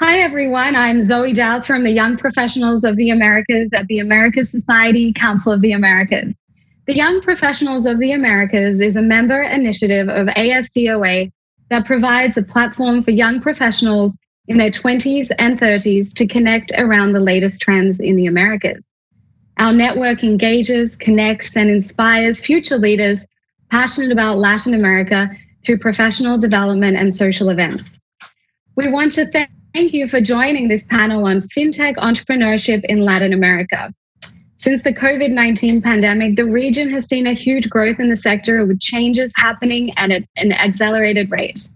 Hi, everyone. I'm Zoe Dowd from the Young Professionals of the Americas at the Americas Society Council of the Americas. The Young Professionals of the Americas is a member initiative of ASCOA that provides a platform for young professionals in their 20s and 30s to connect around the latest trends in the Americas. Our network engages, connects, and inspires future leaders passionate about Latin America through professional development and social events. We want to thank you for joining this panel on Fintech entrepreneurship in Latin America. Since the COVID-19 pandemic, the region has seen a huge growth in the sector with changes happening at an accelerated rate.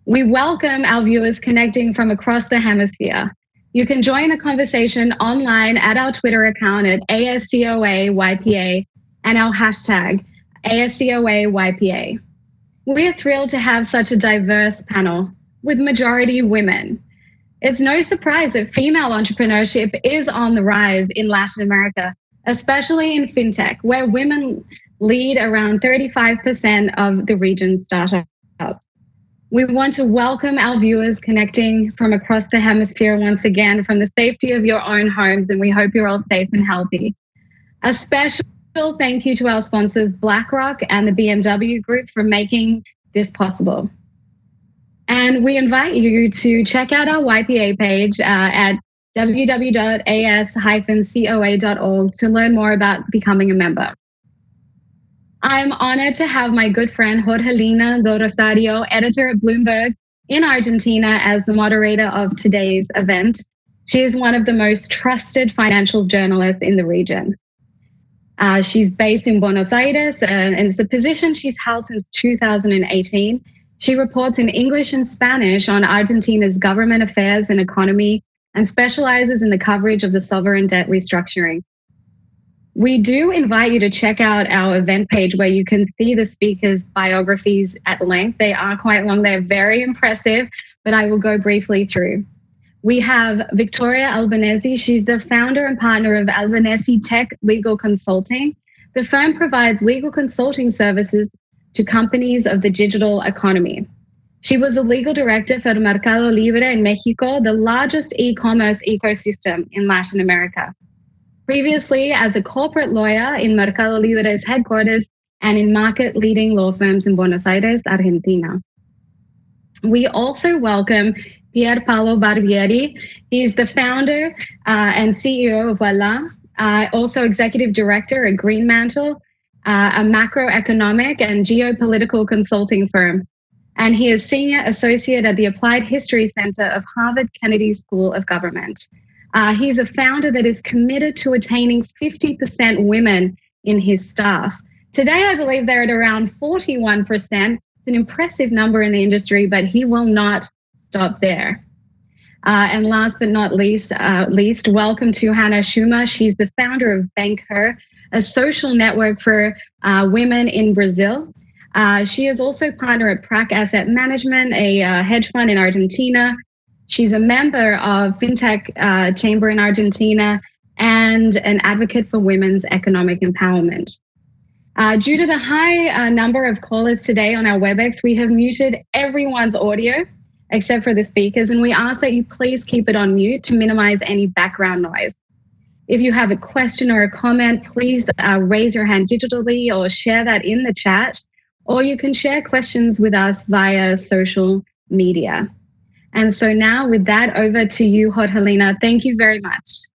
We welcome our viewers connecting from across the hemisphere. You can join the conversation online at our Twitter account at ASCOAYPA and our hashtag ASCOAYPA. We are thrilled to have such a diverse panel with majority women. It's no surprise that female entrepreneurship is on the rise in Latin America, especially in Fintech, where women lead around 35% of the region's startups. We want to welcome our viewers connecting from across the hemisphere once again from the safety of your own homes, and we hope you're all safe and healthy. A special thank you to our sponsors, BlackRock and the BMW Group, for making this possible. And we invite you to check out our YPA page at www.as-coa.org to learn more about becoming a member. I'm honored to have my good friend Jorgelina do Rosario, editor at Bloomberg in Argentina, as the moderator of today's event. She is one of the most trusted financial journalists in the region. She's based in Buenos Aires, and it's a position she's held since 2018. She reports in English and Spanish on Argentina's government affairs and economy, and specializes in the coverage of the sovereign debt restructuring. We do invite you to check out our event page where you can see the speakers' biographies at length. They are quite long. They're very impressive, but I will go briefly through. We have Victoria Albanese. She's the founder and partner of Albanese Tech Legal Consulting. The firm provides legal consulting services to companies of the digital economy. She was a legal director for Mercado Libre in Mexico, the largest e-commerce ecosystem in Latin America. Previously, as a corporate lawyer in Mercado Libre's headquarters and in market-leading law firms in Buenos Aires, Argentina. We also welcome Pier Paolo Barbieri. He's the founder and CEO of Voila, also executive director at Greenmantle, a macroeconomic and geopolitical consulting firm. And he is senior associate at the Applied History Center of Harvard Kennedy School of Government. He's a founder that is committed to attaining 50% women in his staff. Today, I believe they're at around 41%. It's an impressive number in the industry, but he will not stop there. And last but not least, welcome to Hannah Schumer. She's the founder of Bank Her, a social network for women in Brazil. She is also partner at Prac Asset Management, a hedge fund in Argentina. She's a member of Fintech Chamber in Argentina and an advocate for women's economic empowerment. Due to the high number of callers today on our WebEx, we have muted everyone's audio except for the speakers, and we ask that you please keep it on mute to minimize any background noise. If you have a question or a comment, please raise your hand digitally or share that in the chat, or you can share questions with us via social media. And so now with that, over to you, Jorgelina. Thank you very much.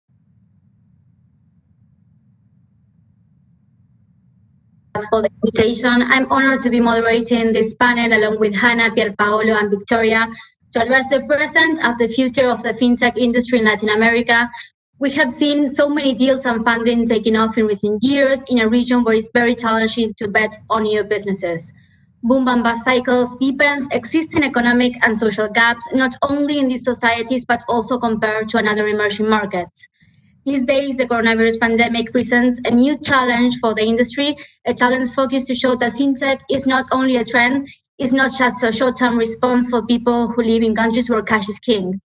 For the invitation. I'm honored to be moderating this panel along with Hannah, Pier Paolo, and Victoria to address the present and the future of the fintech industry in Latin America. We have seen so many deals and funding taking off in recent years in a region where it's very challenging to bet on new businesses. Boom and bust cycles deepens existing economic and social gaps, not only in these societies, but also compared to another emerging markets. These days, the coronavirus pandemic presents a new challenge for the industry, a challenge focused to show that fintech is not only a trend, it's not just a short-term response for people who live in countries where cash is king.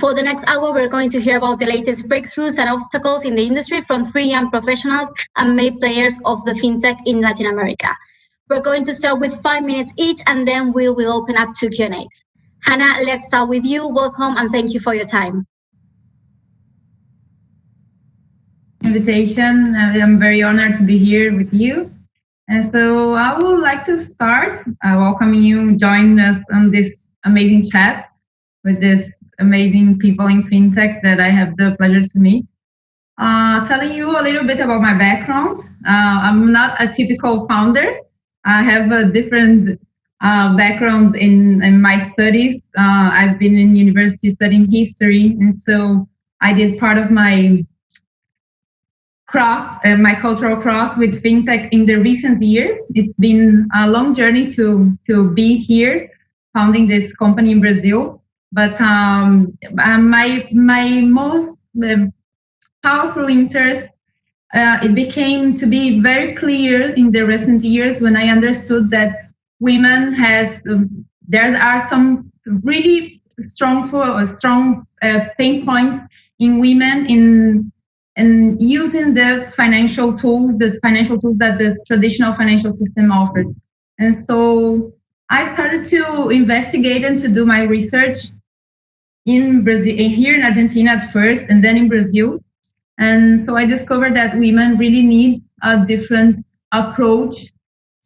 For the next hour, we're going to hear about the latest breakthroughs and obstacles in the industry from 3 young professionals and main players of the fintech in Latin America. We're going to start with 5 minutes each, and then we will open up to Q&As. Hannah, let's start with you. Welcome and thank you for your time. Invitation. I'm very honored to be here with you. And so I would like to start welcoming you, join us on this amazing chat with this amazing people in fintech that I have the pleasure to meet. Telling you a little bit about my background. I'm not a typical founder. I have a different background in my studies. I've been in university studying history, and so I did part of my my cultural cross with fintech in the recent years. It's been a long journey to be here, founding this company in Brazil. But my most powerful interest, it became to be very clear in the recent years when I understood that women there are some really strong pain points in women in using the financial tools that the traditional financial system offers. And so I started to investigate and to do my research in Brazil, here in Argentina at first, and then in Brazil. And so I discovered that women really need a different approach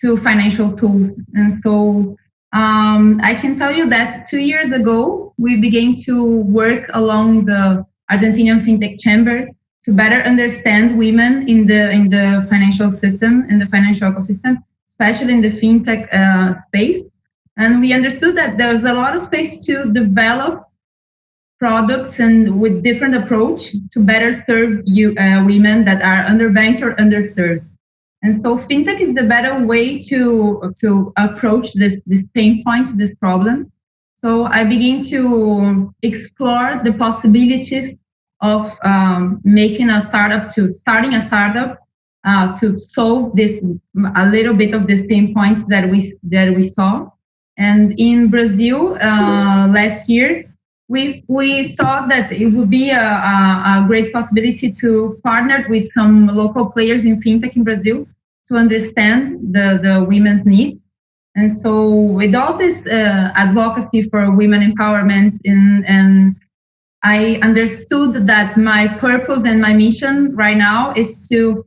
to financial tools. And so I can tell you that 2 years ago, we began to work along the Argentinian FinTech Chamber to better understand women in the financial system, in the financial ecosystem, especially in the fintech space. And we understood that there was a lot of space to develop products and with different approach to better serve women that are underbanked or underserved. And so fintech is the better way to approach this pain point, this problem. So I began to explore the possibilities of starting a startup to solve a little bit of these pain points that we saw. And in Brazil last year, we thought that it would be a great possibility to partner with some local players in fintech in Brazil to understand the women's needs. And so with all this advocacy for women empowerment and I understood that my purpose and my mission right now is to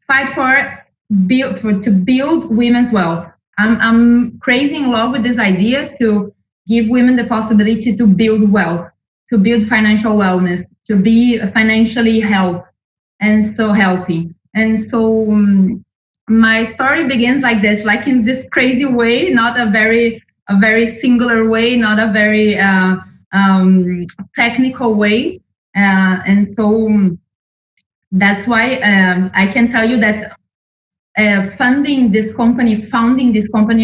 fight to build women's wealth. I'm crazy in love with this idea to give women the possibility to build wealth, to build financial wellness, to be financially healthy. And so my story begins like this, like in this crazy way, not a very singular way, not a very technical way. And so that's why I can tell you that founding this company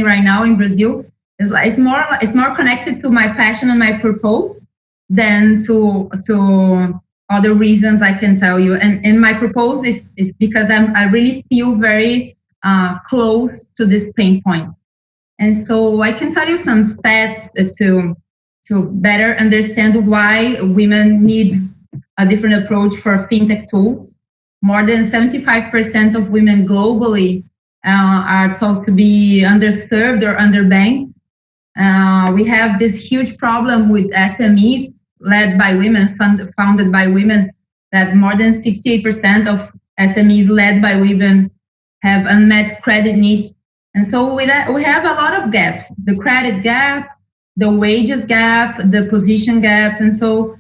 right now in Brazil is more connected to my passion and my purpose than to other reasons I can tell you. And my purpose is because I really feel very close to this pain point. And so I can tell you some stats to better understand why women need a different approach for fintech tools. More than 75% of women globally are thought to be underserved or underbanked. We have this huge problem with SMEs led by women, founded by women, that more than 68% of SMEs led by women have unmet credit needs. And so we have a lot of gaps, the credit gap, the wages gap, the position gaps. And so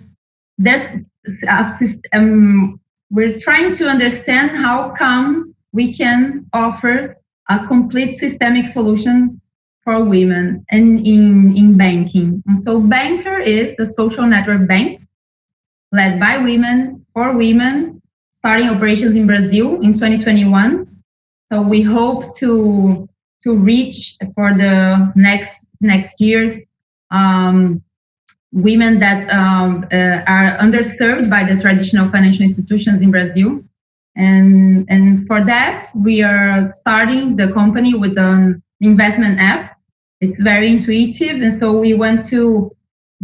we're trying to understand how come we can offer a complete systemic solution for women and in banking. And so Banker is a social network bank led by women, for women, starting operations in Brazil in 2021. So we hope to reach for the next years women that are underserved by the traditional financial institutions in Brazil. And for that, we are starting the company with an investment app. It's very intuitive. And so we want to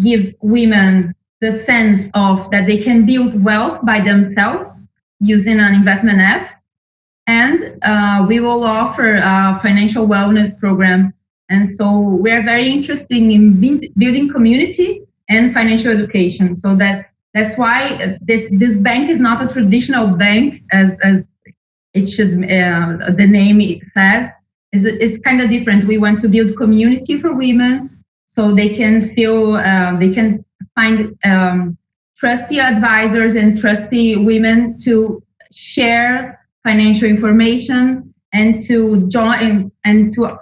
give women the sense of that they can build wealth by themselves using an investment app. And we will offer a financial wellness program And so we're very interested in building community and financial education. So that's why this bank is not a traditional bank as it should, the name it says. It's kind of different. We want to build community for women so they can feel, they can find trusty advisors and trusty women to share financial information and to join and to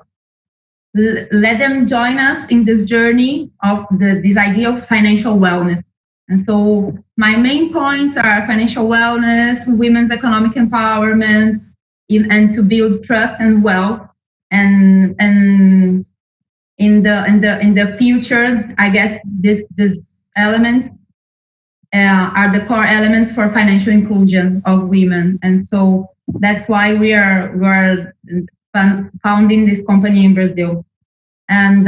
let them join us in this journey of this idea of financial wellness. And so my main points are financial wellness, women's economic empowerment, and to build trust and wealth. And in the future, I guess these elements are the core elements for financial inclusion of women. And so that's why we are founding this company in Brazil. And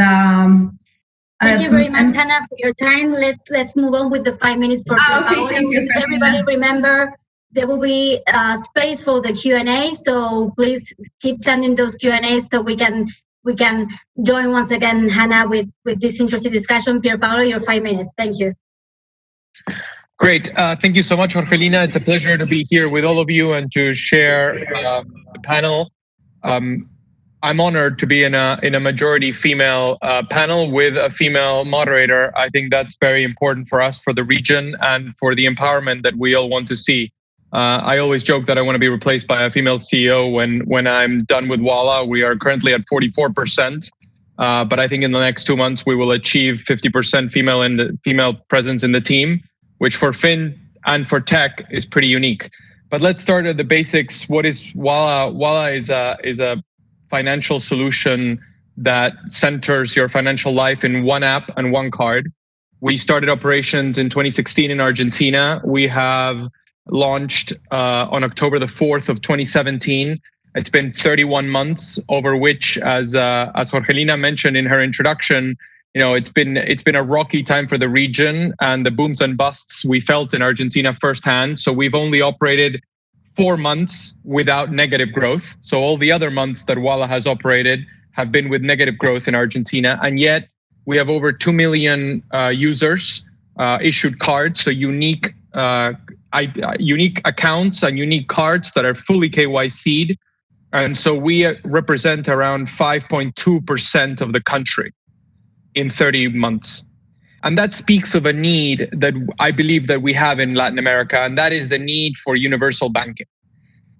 thank you very much, Hannah, for your time. Let's move on with the 5 minutes for everybody. Remember, there will be space for the Q&A, so please keep sending those Q&As so we can join once again, Hannah, with this interesting discussion. Pierpaolo, your 5 minutes. Thank you. Great. Thank you so much, Jorgelina. It's a pleasure to be here with all of you and to share the panel. I'm honored to be in a majority female panel with a female moderator. I think that's very important for us, for the region, and for the empowerment that we all want to see. I always joke that I want to be replaced by a female CEO when I'm done with Walla. We are currently at 44%, but I think in the next 2 months we will achieve 50% female presence in the team, which for Fin and for tech is pretty unique. But let's start at the basics. What is Walla? Walla is a financial solution that centers your financial life in one app and one card. We started operations in 2016 in Argentina. We have launched on October the 4th of 2017. It's been 31 months, over which, as Jorgelina mentioned in her introduction, it's been a rocky time for the region, and the booms and busts we felt in Argentina firsthand. So we've only operated 4 months without negative growth. So all the other months that Walla has operated have been with negative growth in Argentina, and yet we have over 2 million users, issued cards, so unique accounts and unique cards that are fully KYC'd. And so we represent around 5.2% of the country in 30 months. And that speaks of a need that I believe that we have in Latin America, and that is the need for universal banking.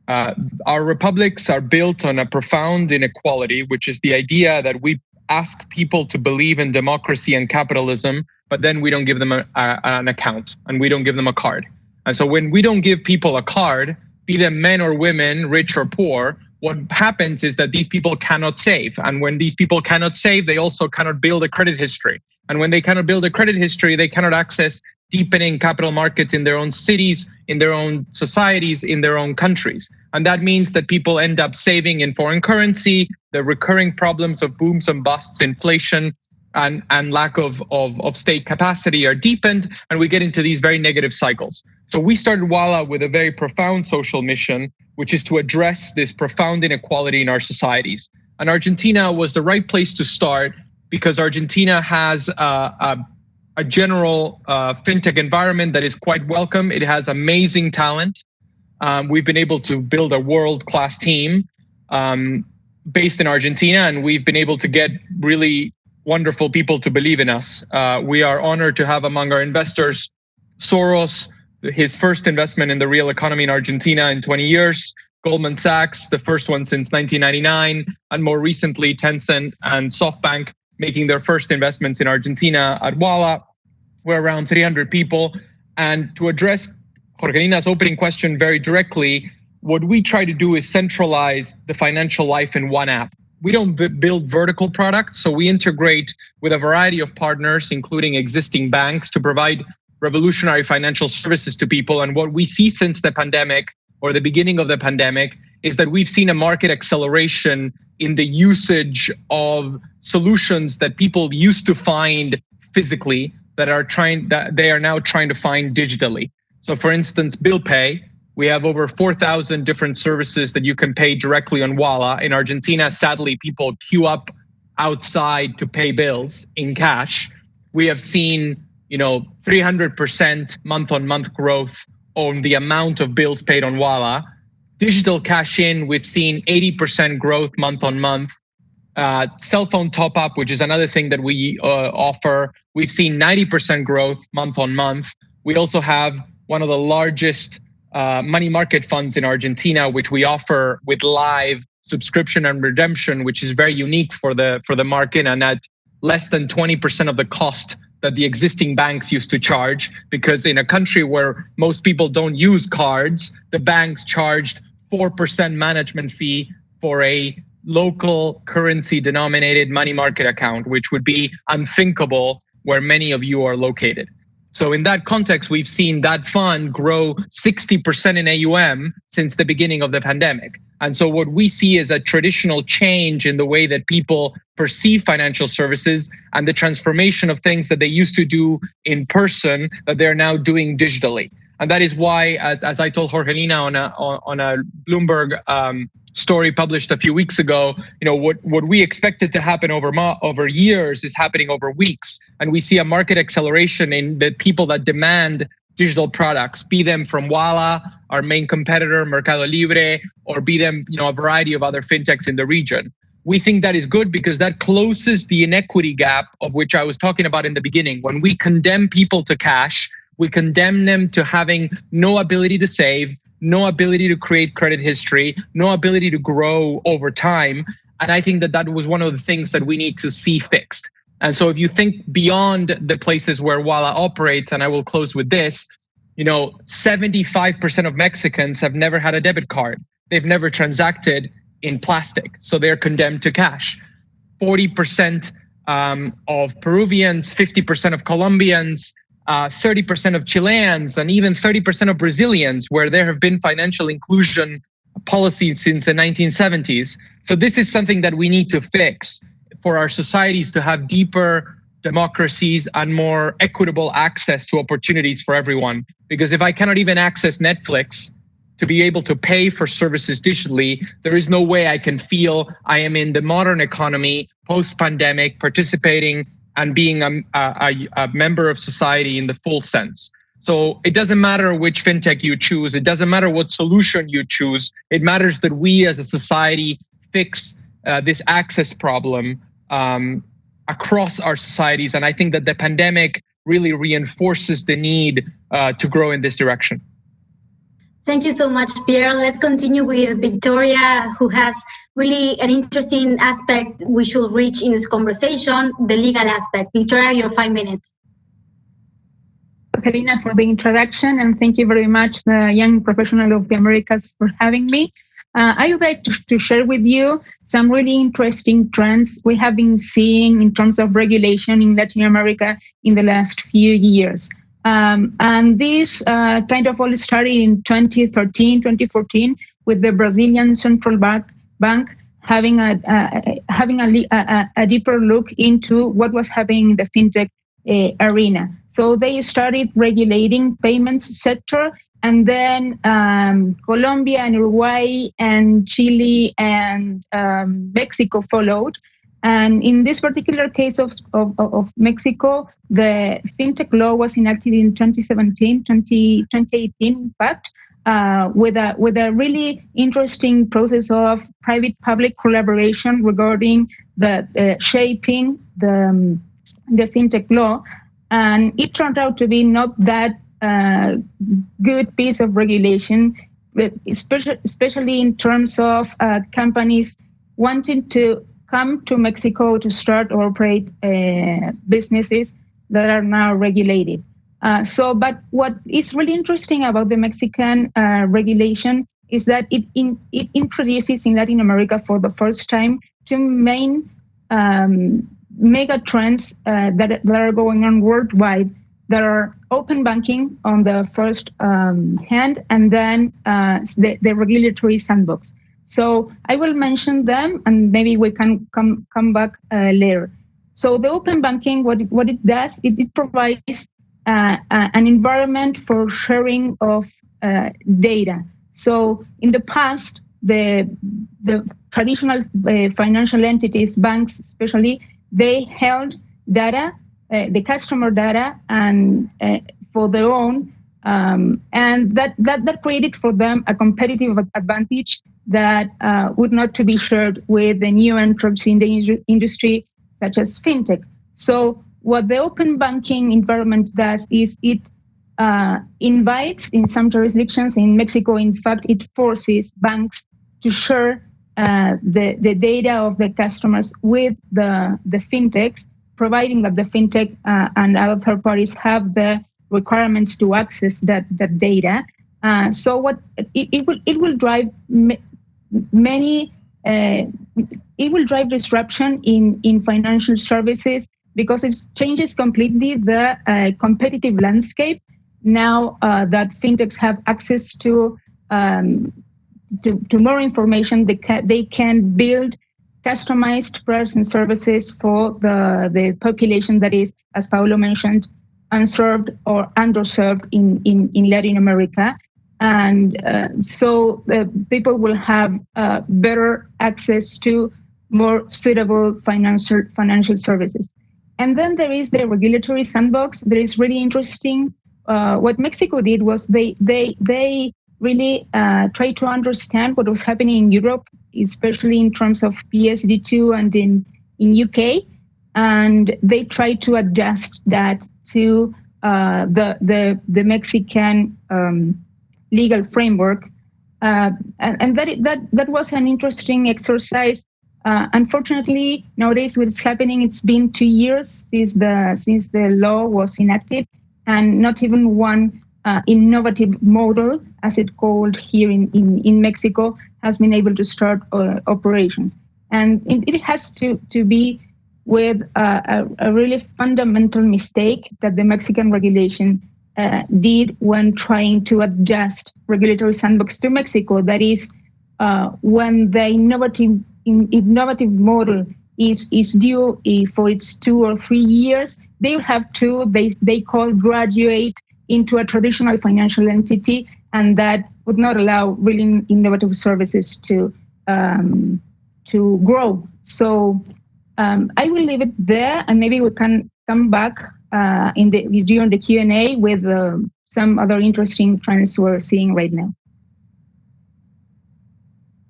Our republics are built on a profound inequality, which is the idea that we ask people to believe in democracy and capitalism, but then we don't give them an account and we don't give them a card. And so when we don't give people a card, be them men or women, rich or poor, what happens is that these people cannot save. And when these people cannot save, they also cannot build a credit history. And when they cannot build a credit history, they cannot access deepening capital markets in their own cities, in their own societies, in their own countries. And that means that people end up saving in foreign currency, the recurring problems of booms and busts, inflation, and lack of state capacity are deepened, and we get into these very negative cycles. So we started Walla with a very profound social mission, which is to address this profound inequality in our societies. And Argentina was the right place to start because Argentina has a general fintech environment that is quite welcome. It has amazing talent. We've been able to build a world-class team based in Argentina, and we've been able to get really wonderful people to believe in us. We are honored to have among our investors Soros, his first investment in the real economy in Argentina in 20 years, Goldman Sachs, the first one since 1999, and more recently Tencent and SoftBank making their first investments in Argentina at Walla. We're around 300 people. And to address Jorgelina's opening question very directly, what we try to do is centralize the financial life in one app. We don't build vertical products, so we integrate with a variety of partners, including existing banks, to provide revolutionary financial services to people. And what we see since the pandemic, or the beginning of the pandemic, is that we've seen a market acceleration in the usage of solutions that people used to find physically that they are now trying to find digitally. So for instance, bill pay. We have over 4,000 different services that you can pay directly on Walla. In Argentina, sadly, people queue up outside to pay bills in cash. We have seen, 300% month-on-month growth on the amount of bills paid on Walla. Digital cash in, we've seen 80% growth month-on-month. Cell phone top up, which is another thing that we offer, we've seen 90% growth month-on-month. We also have one of the largest money market funds in Argentina, which we offer with live subscription and redemption, which is very unique for the market, and at less than 20% of the cost that the existing banks used to charge, because in a country where most people don't use cards, the banks charged 4% management fee for a local currency denominated money market account, which would be unthinkable where many of you are located. So in that context, we've seen that fund grow 60% in AUM since the beginning of the pandemic. And so what we see is a traditional change in the way that people perceive financial services and the transformation of things that they used to do in person that they're now doing digitally. And that is why, as I told Jorgelina on a Bloomberg story published a few weeks ago, what we expected to happen over years is happening over weeks. And we see a market acceleration in the people that demand digital products, be them from Walla, our main competitor, Mercado Libre, or be them, a variety of other fintechs in the region. We think that is good because that closes the inequity gap of which I was talking about in the beginning. When we condemn people to cash, we condemn them to having no ability to save, no ability to create credit history, no ability to grow over time. And I think that was one of the things that we need to see fixed. And so if you think beyond the places where Walla operates, and I will close with this, 75% of Mexicans have never had a debit card. They've never transacted in plastic, so they're condemned to cash. 40% of Peruvians, 50% of Colombians, 30% of Chileans, and even 30% of Brazilians, where there have been financial inclusion policies since the 1970s. So this is something that we need to fix for our societies to have deeper democracies and more equitable access to opportunities for everyone. Because if I cannot even access Netflix to be able to pay for services digitally, there is no way I can feel I am in the modern economy, post-pandemic, participating and being a member of society in the full sense. So it doesn't matter which fintech you choose. It doesn't matter what solution you choose. It matters that we as a society fix this access problem across our societies. And I think that the pandemic really reinforces the need to grow in this direction. Thank you so much, Pierre. Let's continue with Victoria, who has really an interesting aspect we should reach in this conversation, the legal aspect. Victoria, your 5 minutes. Helena, for the introduction, and thank you very much, the Young Professional of the Americas, for having me. I would like to share with you some really interesting trends we have been seeing in terms of regulation in Latin America in the last few years. And this kind of all started in 2013, 2014, with the Brazilian Central Bank having a deeper look into what was happening in the fintech arena. So they started regulating payments sector, and then Colombia and Uruguay and Chile and Mexico followed. And in this particular case of Mexico, the fintech law was enacted in 2018, in fact, with a really interesting process of private-public collaboration regarding the shaping the fintech law. And it turned out to be not that good piece of regulation, especially in terms of companies wanting to come to Mexico to start or operate businesses that are now regulated. But what is really interesting about the Mexican regulation is that it introduces in Latin America for the first time two main mega trends that are going on worldwide. There are open banking on the first hand, and then the regulatory sandbox. So I will mention them, and maybe we can come back later. So the open banking, what it does, it provides an environment for sharing of data. So in the past, the traditional financial entities, banks especially, they held data, the customer data, and for their own, and that created for them a competitive advantage that would not to be shared with the new entrants in the industry, such as fintech. So what the open banking environment does is it invites, in some jurisdictions, in Mexico, in fact, it forces banks to share the data of the customers with the fintechs, providing that the fintech and other third parties have the requirements to access that data. So what it will drive many it will drive disruption in financial services, because it changes completely the competitive landscape. Now that fintechs have access to more information, they can build customized products and services for the population that is, as Paulo mentioned, unserved or underserved in Latin America. And so people will have better access to more suitable financial services. And then there is the regulatory sandbox. That is really interesting. What Mexico did was they really tried to understand what was happening in Europe, especially in terms of PSD2 and in UK, and they tried to adjust that to the Mexican legal framework, and that was an interesting exercise. Unfortunately, nowadays what's happening, it's been 2 years since the law was enacted, and not even one innovative model, as it's called here in Mexico, has been able to start operations. And it has to be with a really fundamental mistake that the Mexican regulation did when trying to adjust regulatory sandbox to Mexico. That is, when the innovative model is due for its 2 or 3 years, they will have to, they call, graduate into a traditional financial entity, and that would not allow really innovative services to grow. So I will leave it there, and maybe we can come back during the Q&A with some other interesting trends we're seeing right now.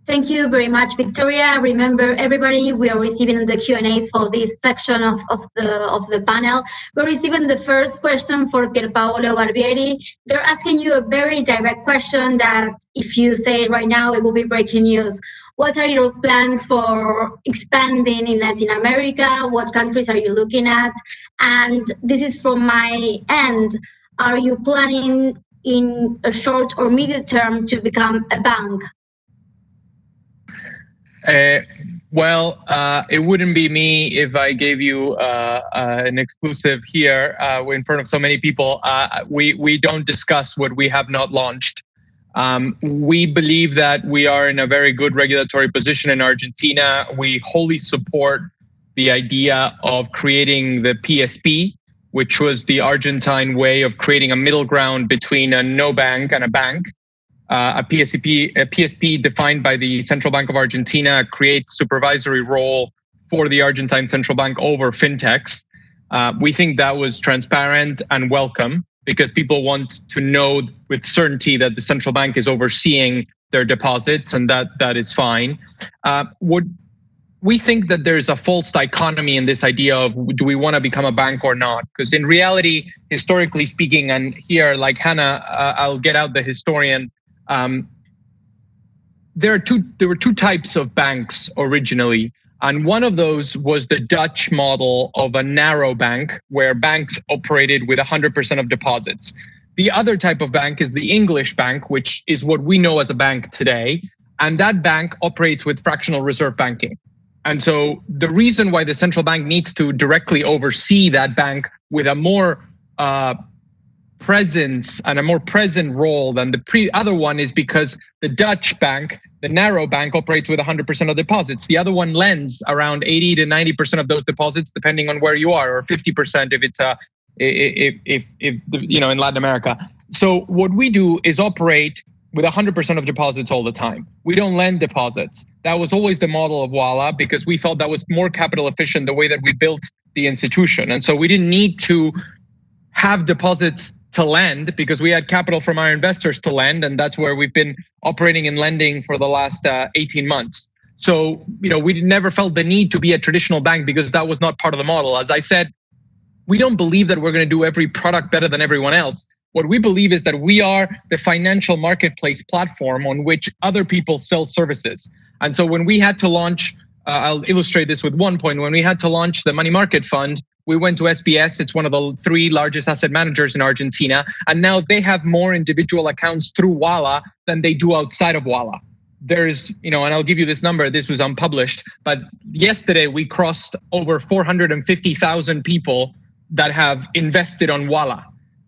Thank you very much, Victoria. Remember, everybody, we are receiving the Q&As for this section of the panel. We're receiving the first question for Pierpaolo Barbieri. They're asking you a very direct question that, if you say it right now, it will be breaking news. What are your plans for expanding in Latin America? What countries are you looking at? And this is from my end. Are you planning in a short or medium term to become a bank? Well, it wouldn't be me if I gave you an exclusive here in front of so many people. We don't discuss what we have not launched. We believe that we are in a very good regulatory position in Argentina. We wholly support the idea of creating the PSP, which was the Argentine way of creating a middle ground between a no bank and a bank. A PSP defined by the Central Bank of Argentina creates supervisory role for the Argentine Central Bank over fintechs. We think that was transparent and welcome, because people want to know with certainty that the central bank is overseeing their deposits, and that is fine. We think that there's a false dichotomy in this idea of, do we want to become a bank or not? Because in reality, historically speaking, and here, like Hannah, I'll get out the historian. There were two types of banks originally, and one of those was the Dutch model of a narrow bank, where banks operated with 100% of deposits. The other type of bank is the English bank, which is what we know as a bank today, and that bank operates with fractional reserve banking. And so the reason why the central bank needs to directly oversee that bank with a more presence and a more present role than the other one is because the Dutch bank, the narrow bank, operates with 100% of deposits. The other one lends around 80 to 90% of those deposits, depending on where you are, or 50% if it's if in Latin America. So what we do is operate with 100% of deposits all the time. We don't lend deposits. That was always the model of Walla because we felt that was more capital efficient the way that we built the institution. And so we didn't need to have deposits to lend because we had capital from our investors to lend. And that's where we've been operating in lending for the last 18 months. So, we never felt the need to be a traditional bank because that was not part of the model. As I said, we don't believe that we're going to do every product better than everyone else. What we believe is that we are the financial marketplace platform on which other people sell services. And so when we had to launch, I'll illustrate this with one point. When we had to launch the money market fund, we went to SBS. It's one of the 3 largest asset managers in Argentina. And now they have more individual accounts through Walla than they do outside of Walla. There's, and I'll give you this number, this was unpublished, but yesterday we crossed over 450,000 people that have invested on Walla.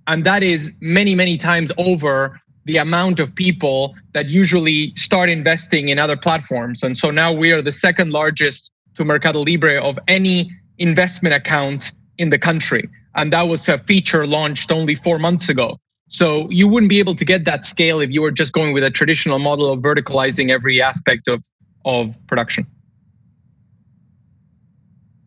And that is many, many times over the amount of people that usually start investing in other platforms. And so now we are the second largest to Mercado Libre of any investment account in the country. And that was a feature launched only 4 months ago. So you wouldn't be able to get that scale if you were just going with a traditional model of verticalizing every aspect of production.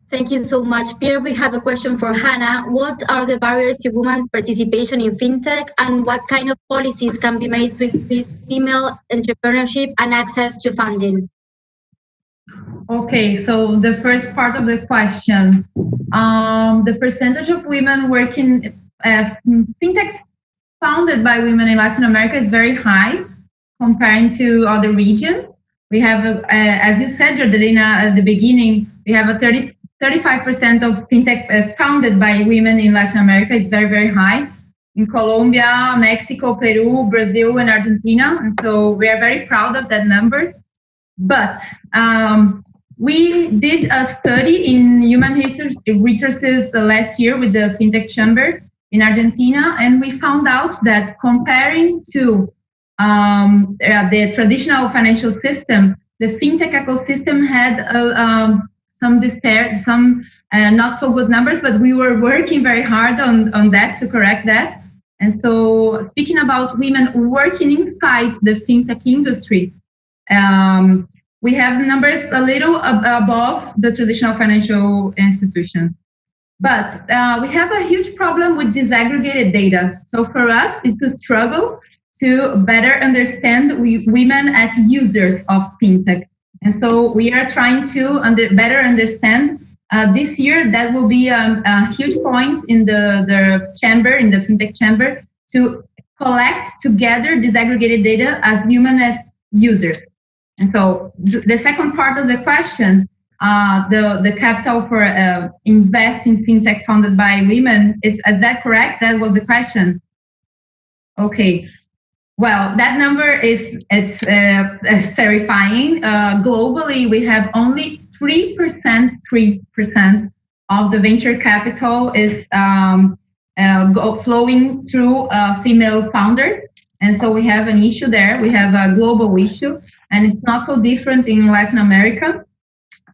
Thank you so much, Pierre. We have a question for Hannah. What are the barriers to women's participation in fintech, and what kind of policies can be made to increase female entrepreneurship and access to funding? Okay, so the first part of the question, the percentage of women working fintechs founded by women in Latin America is very high comparing to other regions. We have, as you said, Jordelina, at the beginning, we have a 35% of fintech founded by women in Latin America. Is very, very high. In Colombia, Mexico, Peru, Brazil, and Argentina. And so we are very proud of that number. But we did a study in human resources last year with the Fintech Chamber in Argentina, and we found out that comparing to the traditional financial system, the fintech ecosystem had some not so good numbers, but we were working very hard on that to correct that. And so speaking about women working inside the fintech industry, we have numbers a little above the traditional financial institutions. But we have a huge problem with disaggregated data. So for us, it's a struggle to better understand women as users of fintech. And so we are trying to better understand. This year, that will be a huge point in the chamber, in the Fintech Chamber, to collect together disaggregated data as women as users. And so the second part of the question, the capital for invest in fintech founded by women, is that correct? That was the question. Okay. Well, that number it's terrifying. Globally, we have only 3% of the venture capital is flowing through female founders. And so we have an issue there. We have a global issue, and it's not so different in Latin America.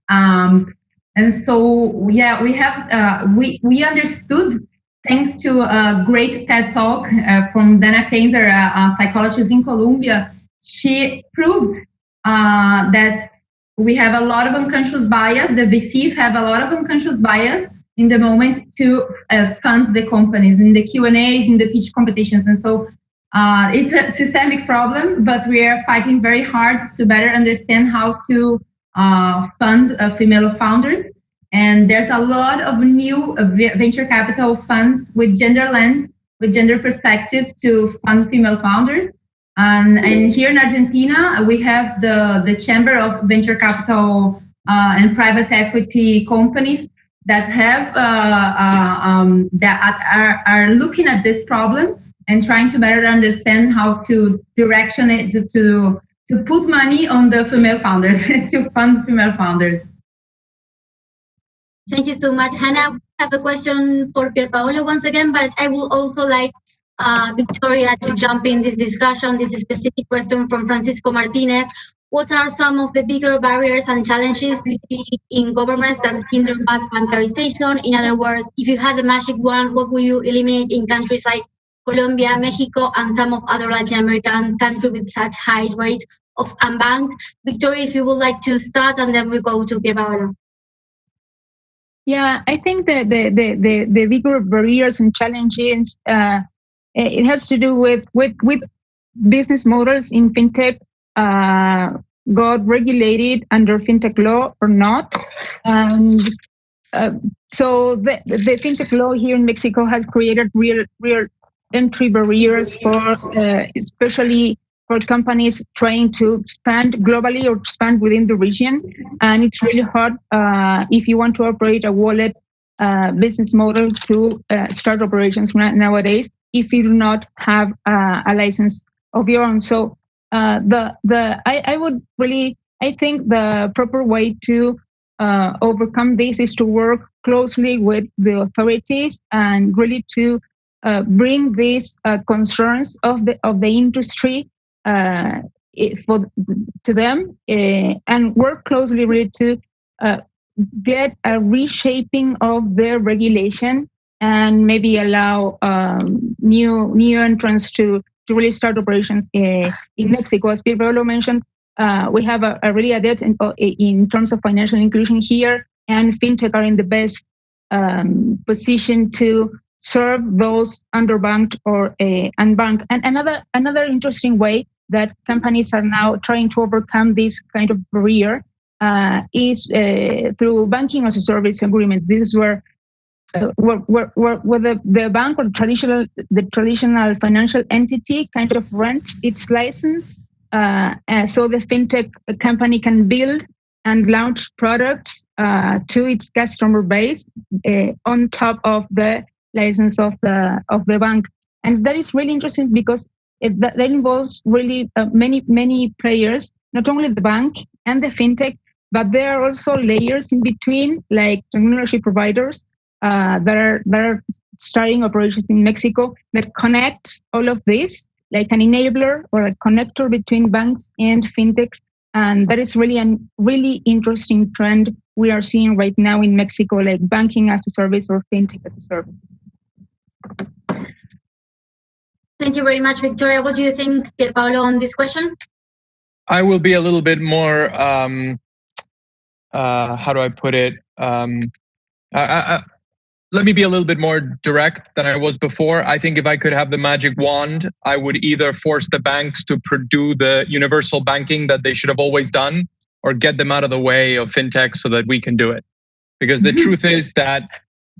And so, yeah, we have we understood, thanks to a great TED Talk from Dana Kainter, a psychologist in Colombia. She proved that we have a lot of unconscious bias. The VCs have a lot of unconscious bias in the moment to fund the companies, in the Q&As, in the pitch competitions. And so it's a systemic problem, but we are fighting very hard to better understand how to fund female founders. And there's a lot of new venture capital funds with gender lens, with gender perspective to fund female founders. And here in Argentina, we have the Chamber of Venture Capital and Private Equity companies that have that are looking at this problem and trying to better understand how to direction it to put money on the female founders, to fund female founders. Thank you so much, Hannah. I have a question for Pierpaolo once again, but I would also like Victoria to jump in this discussion. This is a specific question from Francisco Martinez. What are some of the bigger barriers and challenges we see in governments that hinder mass bancarization? In other words, if you had the magic wand, what would you eliminate in countries like Colombia, Mexico, and some of other Latin American countries with such high rate of unbanked. Victoria, if you would like to start, and then we go to Pierpaolo. Yeah, I think that the bigger barriers and challenges it has to do with business models in fintech got regulated under fintech law or not. And so the fintech law here in Mexico has created real entry barriers for especially for companies trying to expand globally or expand within the region. And it's really hard if you want to operate a wallet business model to start operations nowadays if you do not have a license of your own. So I would really, I think the proper way to overcome this is to work closely with the authorities and really to bring these concerns of the industry to them and work closely really to get a reshaping of their regulation and maybe allow new entrants to really start operations in Mexico. As Pierpaolo mentioned, we have a really a debt in terms of financial inclusion here, and fintech are in the best position to serve those underbanked or unbanked. And another interesting way that companies are now trying to overcome this kind of barrier is through banking as a service agreement. This is where the bank or the traditional financial entity kind of rents its license, so the fintech company can build and launch products to its customer base on top of the license of the bank. And that is really interesting because that involves really many players, not only the bank and the fintech, but there are also layers in between, like technology providers that are starting operations in Mexico that connect all of this, like an enabler or a connector between banks and fintechs. And that is really a really interesting trend we are seeing right now in Mexico, like banking as a service or fintech as a service. Thank you very much, Victoria. What do you think, Pierpaolo, on this question? I will be a little bit more, how do I put it? Let me be a little bit more direct than I was before. I think if I could have the magic wand, I would either force the banks to do the universal banking that they should have always done, or get them out of the way of fintech so that we can do it. Because the truth is that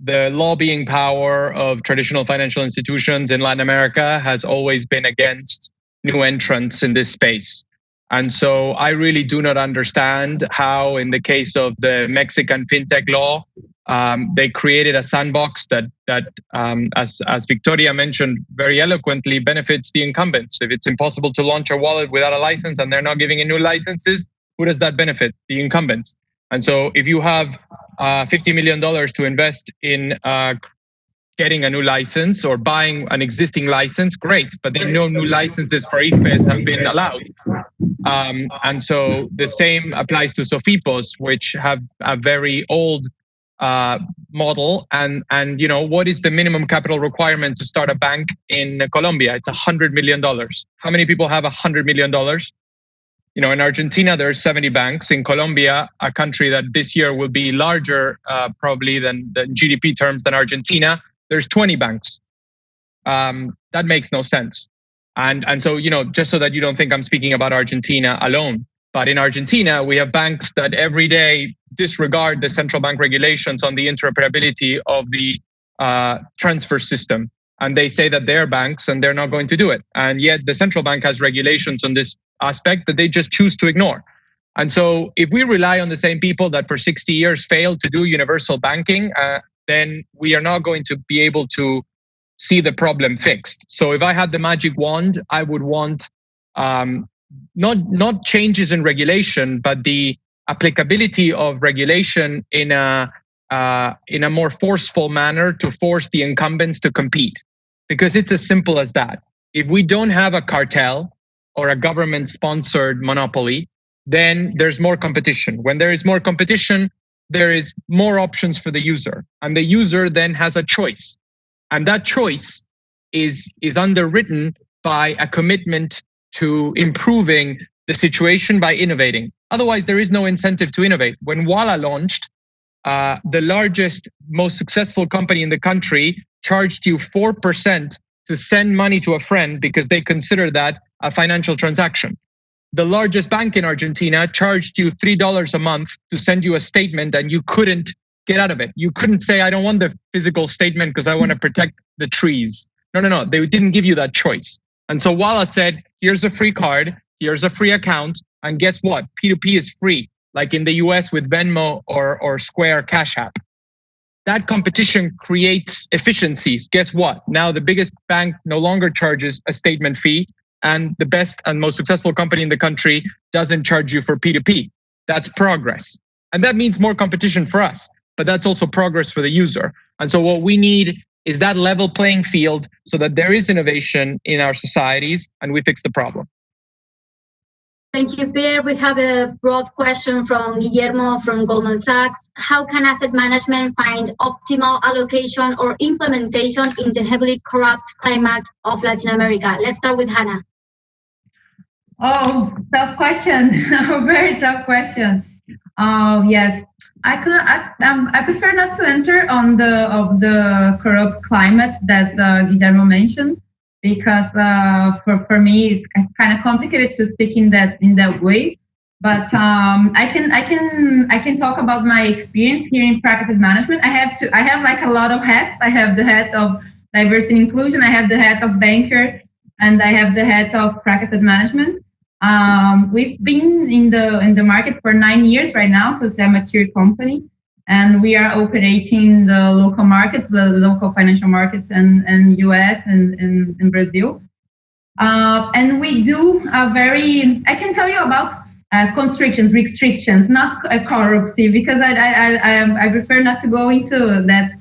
the lobbying power of traditional financial institutions in Latin America has always been against new entrants in this space. And so I really do not understand how, in the case of the Mexican fintech law, they created a sandbox that as Victoria mentioned very eloquently, benefits the incumbents. If it's impossible to launch a wallet without a license and they're not giving in new licenses, who does that benefit? The incumbents. And so if you have $50 million to invest in getting a new license or buying an existing license, great, but then no new licenses for IFPEs have been allowed. And so the same applies to SOFIPOS, which have a very old model. And you know, what is the minimum capital requirement to start a bank in Colombia? It's $100 million. How many people have $100 million? You know, in Argentina, there are 70 banks. In Colombia, a country that this year will be larger probably than GDP terms than Argentina, there's 20 banks. That makes no sense. And so, you know, just so that you don't think I'm speaking about Argentina alone, but in Argentina, we have banks that every day disregard the central bank regulations on the interoperability of the transfer system. And they say that they're banks and they're not going to do it. And yet the central bank has regulations on this aspect that they just choose to ignore. And so if we rely on the same people that for 60 years failed to do universal banking, then we are not going to be able to see the problem fixed. So if I had the magic wand, I would want not changes in regulation, but the applicability of regulation in a more forceful manner to force the incumbents to compete. Because it's as simple as that. If we don't have a cartel or a government-sponsored monopoly, then there's more competition. When there is more competition, there is more options for the user. And the user then has a choice. And that choice is underwritten by a commitment to improving the situation by innovating. Otherwise, there is no incentive to innovate. When Walla launched, the largest, most successful company in the country charged you 4% to send money to a friend because they consider that a financial transaction. The largest bank in Argentina charged you $3 a month to send you a statement, and you couldn't get out of it. You couldn't say, I don't want the physical statement because I want to protect the trees. No. They didn't give you that choice. And so Walla said, here's a free card, here's a free account, and guess what? P2P is free, like in the US with Venmo or Square Cash App. That competition creates efficiencies. Guess what? Now the biggest bank no longer charges a statement fee, and the best and most successful company in the country doesn't charge you for P2P. That's progress. And that means more competition for us, but that's also progress for the user. And so what we need is that level playing field so that there is innovation in our societies and we fix the problem. Thank you, Pierre. We have a broad question from Guillermo from Goldman Sachs. How can asset management find optimal allocation or implementation in the heavily corrupt climate of Latin America? Let's start with Hannah. Oh, tough question. Very tough question. Yes, I prefer not to enter on the corrupt climate that Guillermo mentioned, because for me it's kind of complicated to speak in that way. But I can talk about my experience here in practice management. I have like a lot of hats. I have the hat of diversity and inclusion. I have the hat of banker, and I have the hat of practice management. We've been in the market for 9 years right now, so it's a mature company, and we are operating the local markets, the local financial markets, and US and Brazil. And we do I can tell you about restrictions, not corruption, because I prefer not to go into that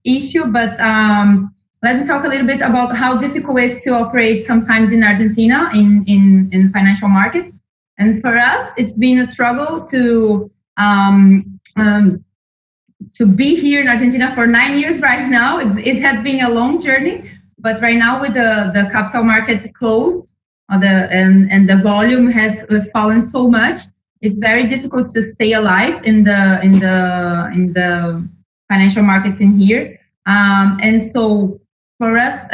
issue, but let me talk a little bit about how difficult it is to operate sometimes in Argentina in financial markets. And for us, it's been a struggle to be here in Argentina for 9 years right now. It has been a long journey, but right now with the capital market closed, and the volume has fallen so much, it's very difficult to stay alive in the financial markets in here. And so for us,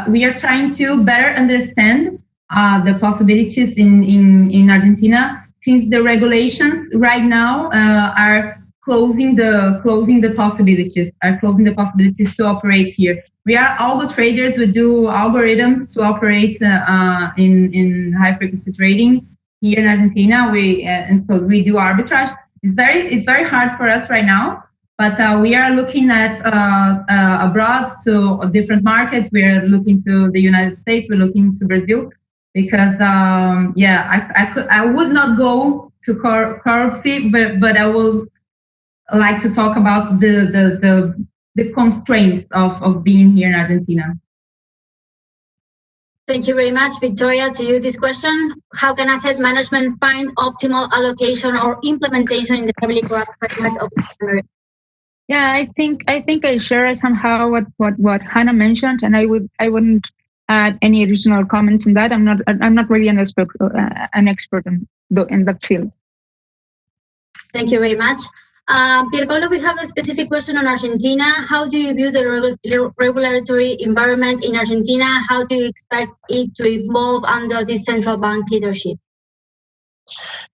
we are trying to better understand the possibilities in Argentina, since the regulations right now are closing the possibilities to operate here. We are algo traders. We do algorithms to operate in high frequency trading here in Argentina. And so we do arbitrage. It's very hard for us right now. But we are looking at abroad to different markets. We are looking to the United States. We're looking to Brazil, because I would not go to corruption, but I will like to talk about the constraints of being here in Argentina. Thank you very much, Victoria. To you, this question: how can asset management find optimal allocation or implementation in the heavily corrupt climate of America? Yeah, I think I share somehow what Hannah mentioned, and I wouldn't add any additional comments on that. I'm not really an expert in that field. Thank you very much. Pier Paolo, we have a specific question on Argentina. How do you view the regulatory environment in Argentina? How do you expect it to evolve under this central bank leadership?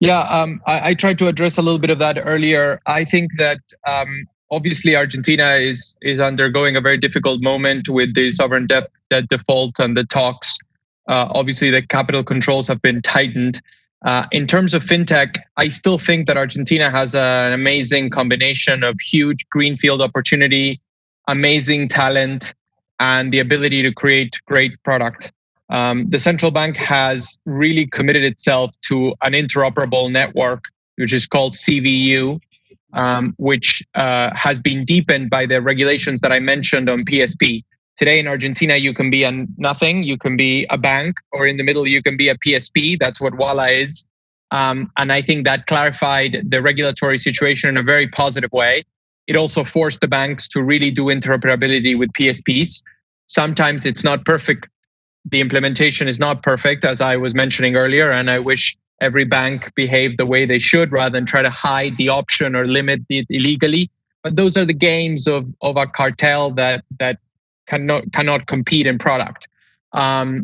Yeah, I tried to address a little bit of that earlier. I think that obviously Argentina is undergoing a very difficult moment with the sovereign debt default and the talks. Obviously, the capital controls have been tightened. In terms of fintech, I still think that Argentina has an amazing combination of huge greenfield opportunity, amazing talent, and the ability to create great product. The central bank has really committed itself to an interoperable network, which is called CVU, which has been deepened by the regulations that I mentioned on PSP. Today in Argentina, you can be nothing, you can be a bank, or in the middle, you can be a PSP. That's what Walla is. And I think that clarified the regulatory situation in a very positive way. It also forced the banks to really do interoperability with PSPs. Sometimes it's not perfect. The implementation is not perfect, as I was mentioning earlier, and I wish every bank behaved the way they should rather than try to hide the option or limit it illegally. But those are the games of a cartel that cannot compete in product.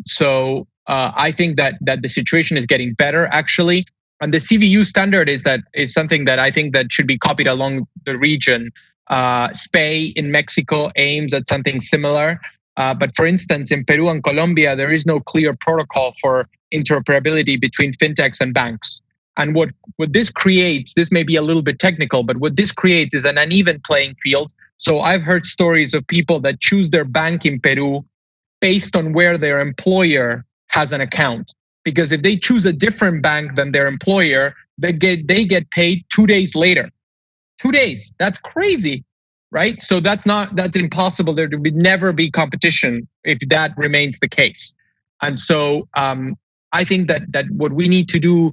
So I think that the situation is getting better, actually. And the CVU standard is something that I think that should be copied along the region. SPAY in Mexico aims at something similar. But for instance, in Peru and Colombia, there is no clear protocol for interoperability between fintechs and banks. And what this creates, this may be a little bit technical, but what this creates is an uneven playing field. So I've heard stories of people that choose their bank in Peru based on where their employer has an account. Because if they choose a different bank than their employer, they get paid 2 days later. 2 days, that's crazy, right? So that's impossible. There would never be competition if that remains the case. And so I think that what we need to do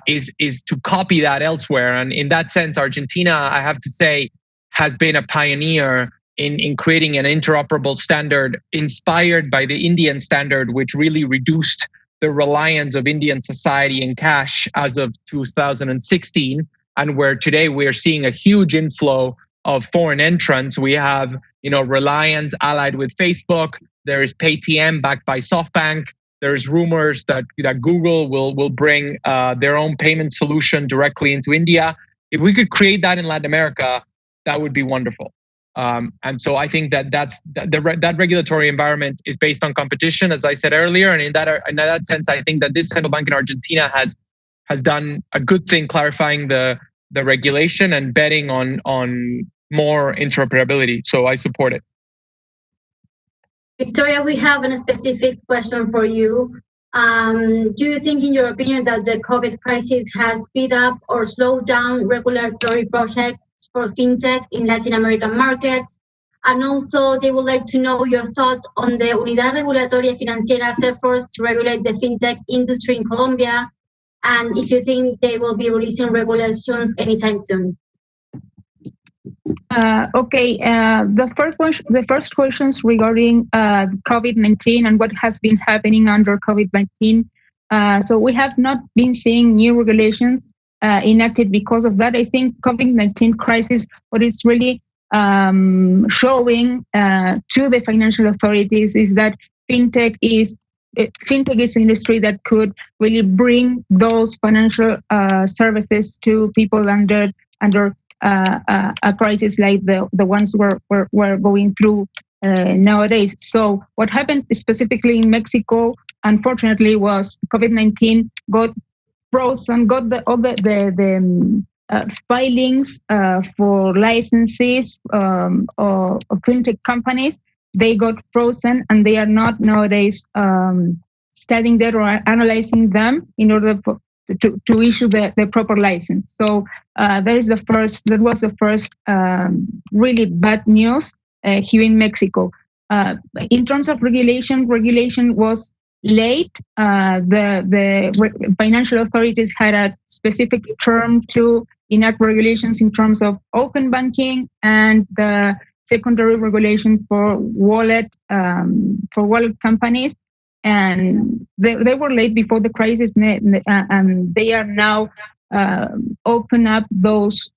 is to copy that elsewhere. And in that sense, Argentina, I have to say, has been a pioneer in creating an interoperable standard inspired by the Indian standard, which really reduced the reliance of Indian society in cash as of 2016, and where today we are seeing a huge inflow of foreign entrants. We have, Reliance allied with Facebook. There is Paytm backed by SoftBank. There's rumors that Google will bring their own payment solution directly into India. If we could create that in Latin America, that would be wonderful. And so I think that regulatory environment is based on competition, as I said earlier. And in that sense, I think that this central bank in Argentina has done a good thing clarifying the regulation and betting on more interoperability. So I support it. Victoria, we have a specific question for you. Do you think, in your opinion, that the COVID crisis has speed up or slowed down regulatory projects for fintech in Latin American markets? And also, they would like to know your thoughts on the Unidad Regulatoria Financieras efforts to regulate the fintech industry in Colombia, and if you think they will be releasing regulations anytime soon. The first questions regarding COVID-19 and what has been happening under COVID-19. So we have not been seeing new regulations enacted because of that. I think COVID-19 crisis, what it's really showing to the financial authorities is that fintech is an industry that could really bring those financial services to people under a crisis like the ones we're going through nowadays. So what happened specifically in Mexico, unfortunately, was COVID-19 got frozen, got all the filings for licenses of fintech companies. They got frozen, and they are not nowadays studying that or analyzing them in order to issue the proper license. So that was the first really bad news here in Mexico. In terms of regulation was late. The financial authorities had a specific term to enact regulations in terms of open banking and the secondary regulation for wallet companies. And they were late before the crisis, and they are now open up those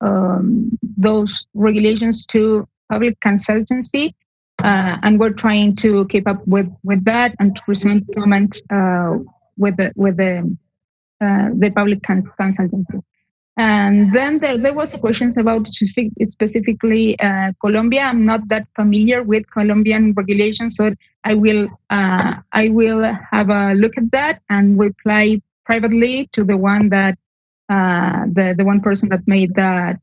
regulations to public consultancy, and we're trying to keep up with that and to present comments with the public consultancy. And then there was questions about specifically Colombia. I'm not that familiar with Colombian regulations, so I will have a look at that and reply privately to the one that the one person that made that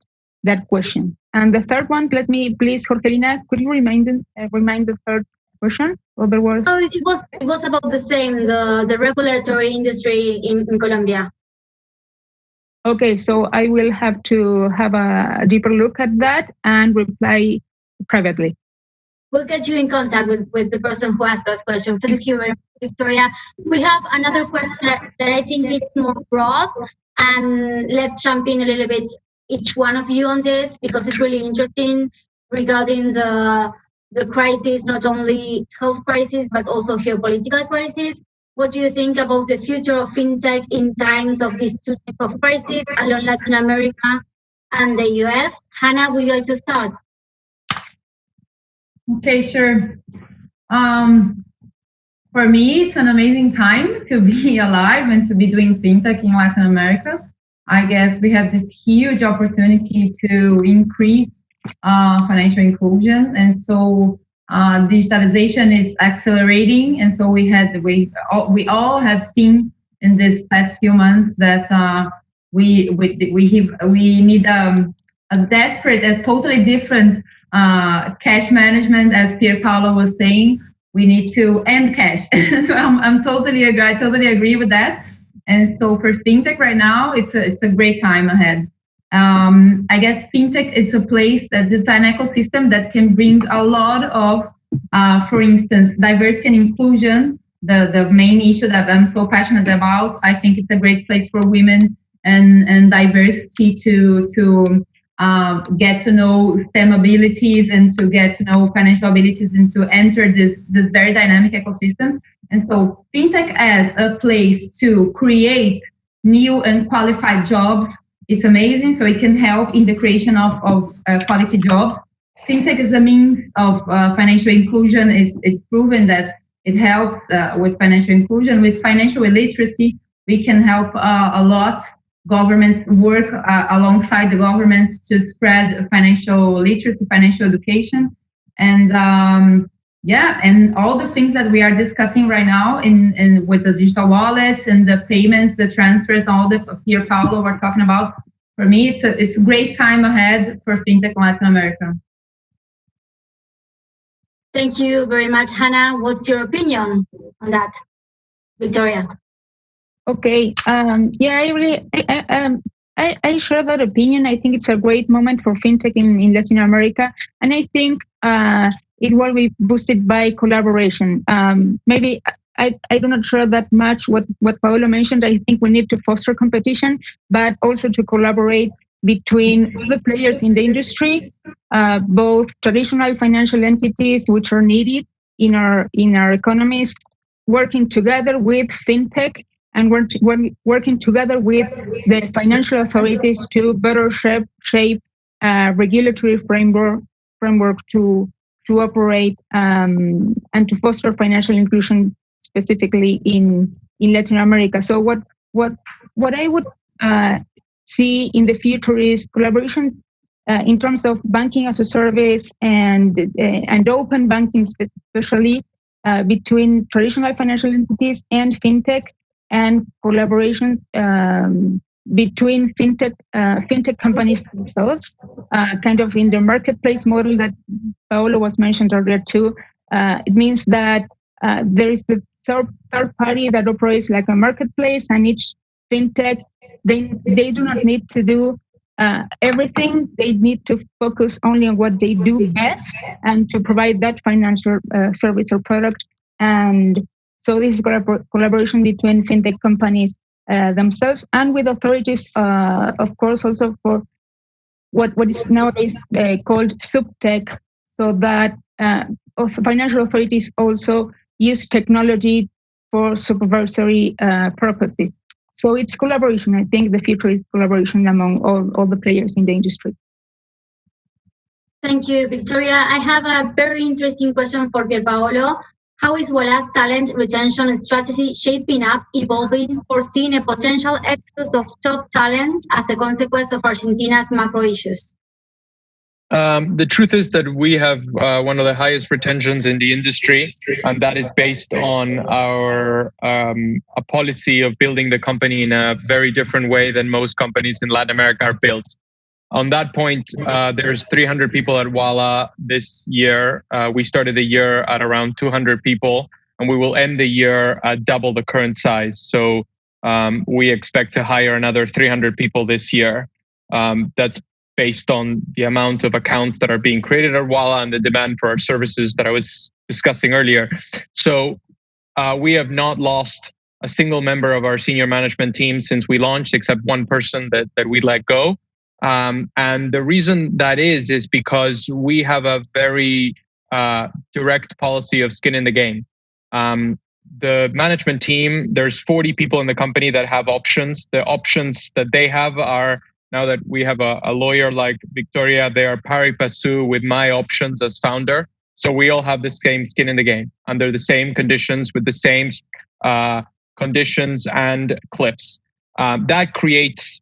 question. And the third one, let me please, Jorgelina, could you remind the third question? Or there was? Oh, it was about the same, the regulatory industry in Colombia. Okay, so I will have to have a deeper look at that and reply privately. We'll get you in contact with the person who asked that question. Thank you very much, Victoria. We have another question that I think is more broad, and let's jump in a little bit, each one of you, on this, because it's really interesting regarding the the crisis, not only health crisis, but also geopolitical crisis. What do you think about the future of fintech in times of these two types of crises along Latin America and the US? Hannah, would you like to start? Okay, sure. For me, it's an amazing time to be alive and to be doing fintech in Latin America. I guess we have this huge opportunity to increase financial inclusion, and so digitalization is accelerating. And so we all have seen in this past few months that we need a totally different cash management, as Pierpaolo was saying. We need to end cash. So I totally agree with that. And so for fintech right now, it's a great time ahead. I guess fintech is a place that it's an ecosystem that can bring a lot of, for instance, diversity and inclusion, the main issue that I'm so passionate about. I think it's a great place for women and diversity to get to know STEM abilities and to get to know financial abilities and to enter this very dynamic ecosystem. And so fintech as a place to create new and qualified jobs, it's amazing. So it can help in the creation of quality jobs. Fintech is the means of financial inclusion. It's proven that it helps with financial inclusion. With financial illiteracy, we can help a lot. Governments work alongside the governments to spread financial literacy, financial education, and and all the things that we are discussing right now in with the digital wallets and the payments, the transfers, all the Pierpaolo were talking about. For me, it's a great time ahead for fintech in Latin America. Thank you very much, Hannah. What's your opinion on that, Victoria? Okay. I share that opinion. I think it's a great moment for fintech in Latin America, and I think it will be boosted by collaboration. Maybe I do not share that much what Paolo mentioned. I think we need to foster competition, but also to collaborate between all the players in the industry, both traditional financial entities, which are needed in our economies, working together with fintech, and working together with the financial authorities to better shape regulatory framework to operate and to foster financial inclusion specifically in Latin America. So what I would see in the future is collaboration in terms of banking as a service and open banking, especially between traditional financial entities and fintech, and collaborations between fintech companies themselves, kind of in the marketplace model that Paolo was mentioned earlier too. It means that there is the third party that operates like a marketplace, and each fintech, they do not need to do everything. They need to focus only on what they do best and to provide that financial service or product. And so this is collaboration between fintech companies themselves and with authorities, of course, also for what is nowadays called subtech, so that financial authorities also use technology for supervisory purposes. So it's collaboration. I think the future is collaboration among all the players in the industry. Thank you, Victoria. I have a very interesting question for Pierpaolo. How is Wallah's talent retention strategy shaping up, evolving, foreseeing a potential exodus of top talent as a consequence of Argentina's macro issues? The truth is that we have one of the highest retentions in the industry, and that is based on our a policy of building the company in a very different way than most companies in Latin America are built. On that point, there's 300 people at Wallah this year. We started the year at around 200 people, and we will end the year at double the current size. So we expect to hire another 300 people this year. That's based on the amount of accounts that are being created at Wallah and the demand for our services that I was discussing earlier. So we have not lost a single member of our senior management team since we launched, except one person that we let go. And the reason that is because we have a very direct policy of skin in the game. The management team, there's 40 people in the company that have options. The options that they have are, now that we have a lawyer like Victoria, they are pari passu with my options as founder. So we all have the same skin in the game under the same conditions with the same conditions and cliffs. That creates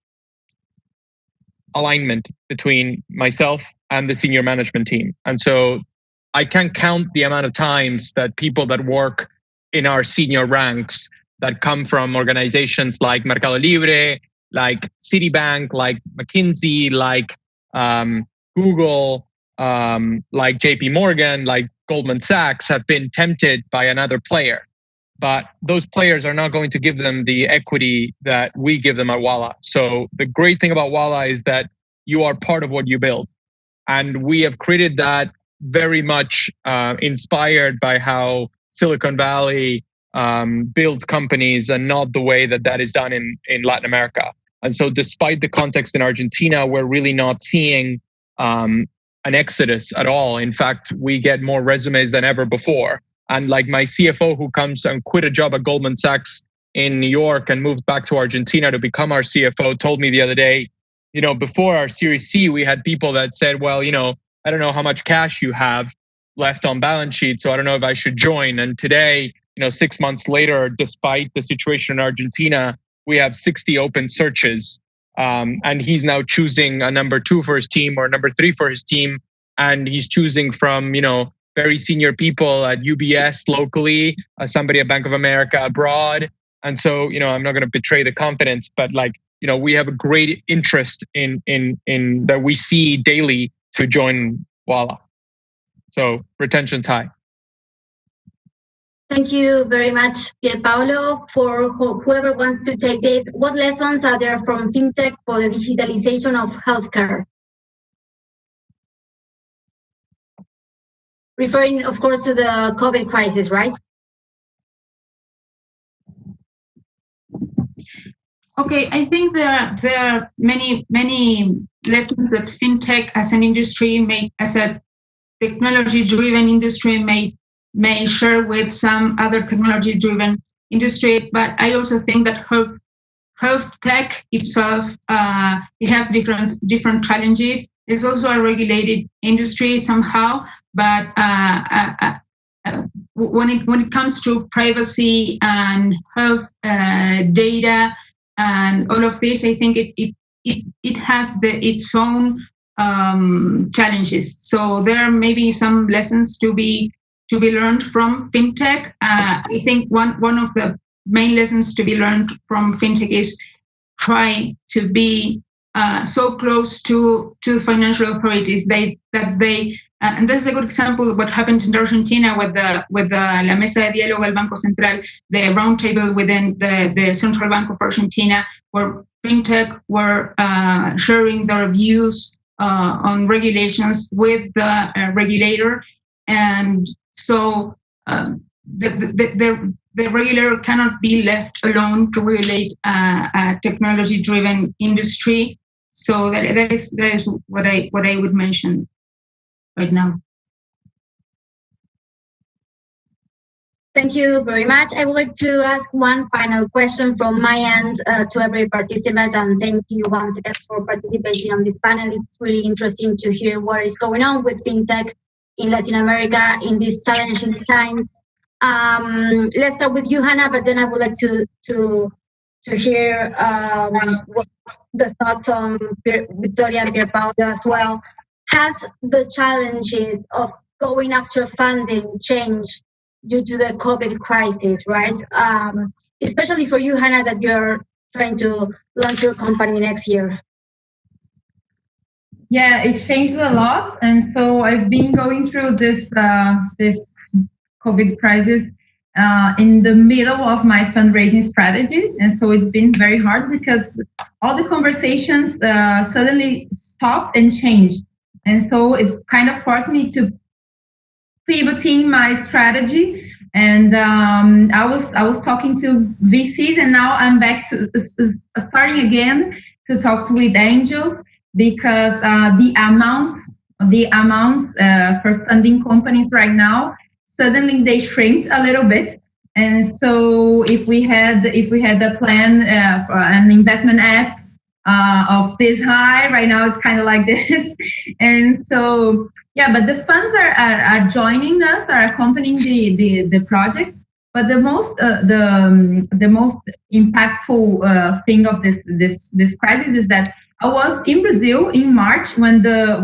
alignment between myself and the senior management team. And so I can't count the amount of times that people that work in our senior ranks that come from organizations like Mercado Libre, like Citibank, like McKinsey, like Google, like JP Morgan, like Goldman Sachs have been tempted by another player. But those players are not going to give them the equity that we give them at Walla. So the great thing about Walla is that you are part of what you build. And we have created that very much inspired by how Silicon Valley builds companies and not the way that is done in Latin America. And so despite the context in Argentina, we're really not seeing an exodus at all. In fact, we get more resumes than ever before. And like my CFO who comes and quit a job at Goldman Sachs in New York and moved back to Argentina to become our CFO told me the other day, before our Series C, we had people that said, well, I don't know how much cash you have left on balance sheet, so I don't know if I should join. And today, 6 months later, despite the situation in Argentina, we have 60 open searches. And he's now choosing a number 2 for his team or a number 3 for his team. And he's choosing from, very senior people at UBS locally, somebody at Bank of America abroad. And so, I'm not going to betray the confidence, but we have a great interest in that we see daily to join Walla. So retention's high. Thank you very much, Pierpaolo. For whoever wants to take this, what lessons are there from FinTech for the digitalization of healthcare? Referring, of course, to the COVID crisis, right? Okay, I think there are many lessons that FinTech as an industry, as a technology-driven industry, may share with some other technology-driven industry. But I also think that health tech itself, it has different challenges. It's also a regulated industry somehow, but when it comes to privacy and health data and all of this, I think it has its own challenges. So there are maybe some lessons to be learned from FinTech. I think one of the main lessons to be learned from FinTech is try to be so close to financial authorities that they and that's a good example of what happened in Argentina with the La Mesa de Diálogo del Banco Central, the roundtable within the Central Bank of Argentina, where FinTech were sharing their views on regulations with the regulator. And so the regulator cannot be left alone to regulate a technology-driven industry. So that is what I would mention right now. Thank you very much. I would like to ask one final question from my end to every participant, and thank you once again for participating on this panel. It's really interesting to hear what is going on with FinTech in Latin America in this challenging time. Let's start with you, Hannah, but then I would like to hear what the thoughts on Victoria and Pierpaolo as well. Has the challenges of going after funding changed due to the COVID crisis, right? Especially for you, Hannah, that you're trying to launch your company next year. Yeah, it changed a lot. And so I've been going through this COVID crisis in the middle of my fundraising strategy. And so it's been very hard because all the conversations suddenly stopped and changed. And so it kind of forced me to pivoting my strategy. And I was talking to VCs, and now I'm back to starting again to talk with angels, because the amounts the amounts for funding companies right now, suddenly they shrinked a little bit. And so if we had a plan for an investment ask of this high, right now it's kind of like this. And so, yeah, but the funds are joining us, are accompanying the project. But the most impactful thing of this crisis is that I was in Brazil in March when the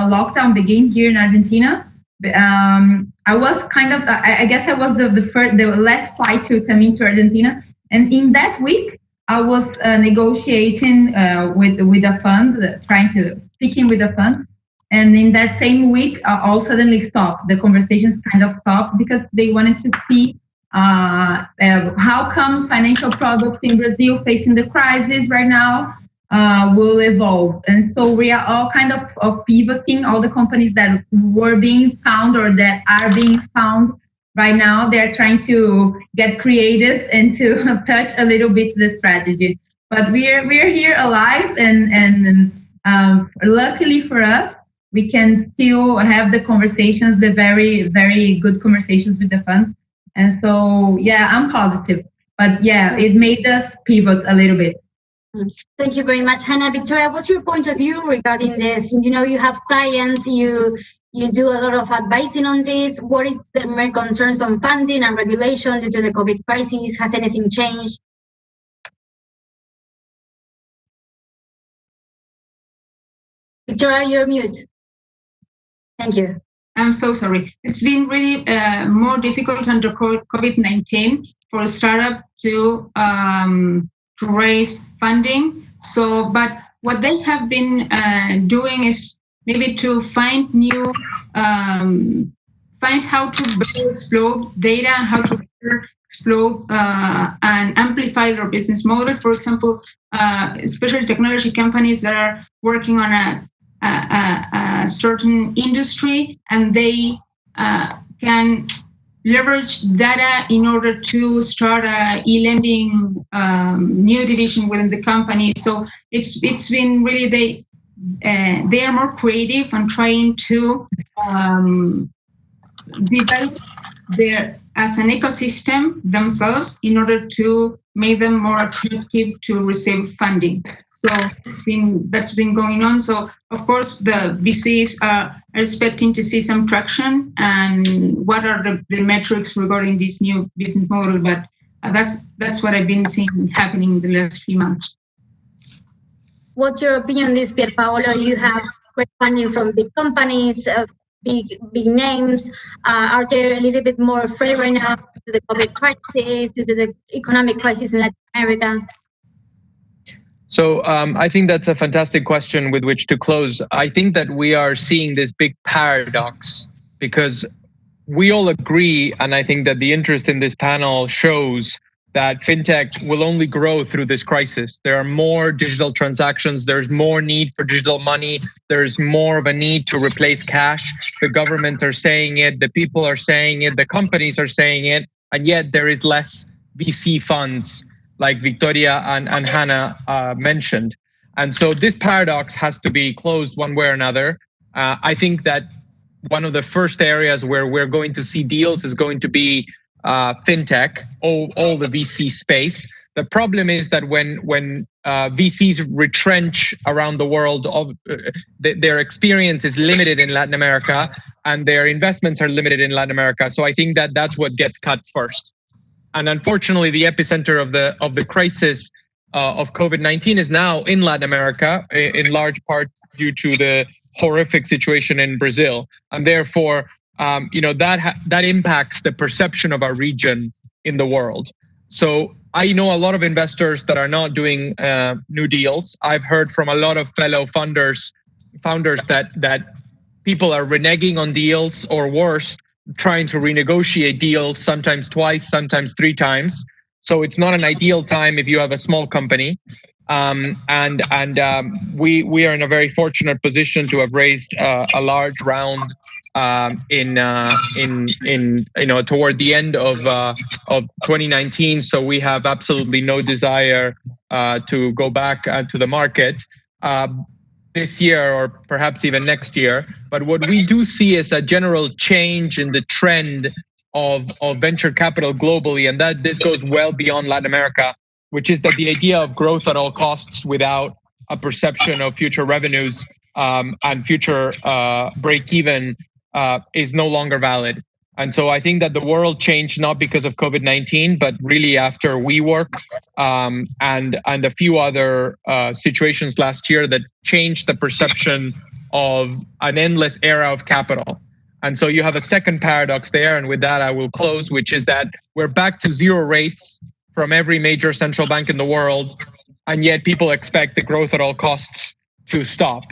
lockdown began here in Argentina. I was I guess I was the last flight to come into Argentina, and in that week I was negotiating with a fund, speaking with a fund, and in that same week all suddenly stopped. The conversations kind of stopped because they wanted to see how come financial products in Brazil facing the crisis right now will evolve. And so we are all kind of pivoting. All the companies that were being found or that are being found right now, they're trying to get creative and to touch a little bit the strategy. But we're here alive, and luckily for us, we can still have the conversations, the very, very good conversations with the funds. And so, yeah, I'm positive. But yeah, it made us pivot a little bit. Thank you very much, Hannah. Victoria, what's your point of view regarding this? You know, you have clients, you do a lot of advising on this. What is the main concerns on funding and regulation due to the COVID crisis? Has anything changed? Victoria, you're mute. Thank you. I'm so sorry. It's been really more difficult under COVID-19 for a startup to raise funding. So, but what they have been doing is maybe to find new, find how to better explore data, how to better explore and amplify their business model. For example, especially technology companies that are working on a certain industry, and they can leverage data in order to start a e-lending new division within the company. So it's been really they are more creative and trying to develop their as an ecosystem themselves in order to make them more attractive to receive funding. So that's been going on. So of course the VCs are expecting to see some traction, and what are the metrics regarding this new business model. But that's what I've been seeing happening in the last few months. What's your opinion on this, Pierpaolo? You have great funding from big companies, big names. Are they a little bit more afraid right now due to the COVID crisis, due to the economic crisis in Latin America? So I think that's a fantastic question with which to close. I think that we are seeing this big paradox because we all agree, and I think that the interest in this panel shows that fintech will only grow through this crisis. There are more digital transactions. There's more need for digital money. There's more of a need to replace cash. The governments are saying it. The people are saying it. The companies are saying it. And yet there is less VC funds, like Victoria and Hannah mentioned. And so this paradox has to be closed one way or another. I think that one of the first areas where we're going to see deals is going to be fintech, all the VC space. The problem is that when VCs retrench around the world, their experience is limited in Latin America, and their investments are limited in Latin America. So I think that that's what gets cut first. And unfortunately, the epicenter of the crisis of COVID-19 is now in Latin America, in large part due to the horrific situation in Brazil, and therefore, that impacts the perception of our region in the world. So I know a lot of investors that are not doing new deals. I've heard from a lot of fellow founders that people are reneging on deals, or worse, trying to renegotiate deals, sometimes twice, sometimes three times. So it's not an ideal time if you have a small company. We are in a very fortunate position to have raised a large round toward the end of 2019. So we have absolutely no desire to go back to the market. this year or perhaps even next year. But what we do see is a general change in the trend of venture capital globally, and that this goes well beyond Latin America, which is that the idea of growth at all costs without a perception of future revenues and future break even is no longer valid. And so I think that the world changed not because of COVID-19, but really after WeWork and a few other situations last year that changed the perception of an endless era of capital. And so you have a second paradox there. And with that, I will close, which is that we're back to zero rates from every major central bank in the world. And yet people expect the growth at all costs to stop.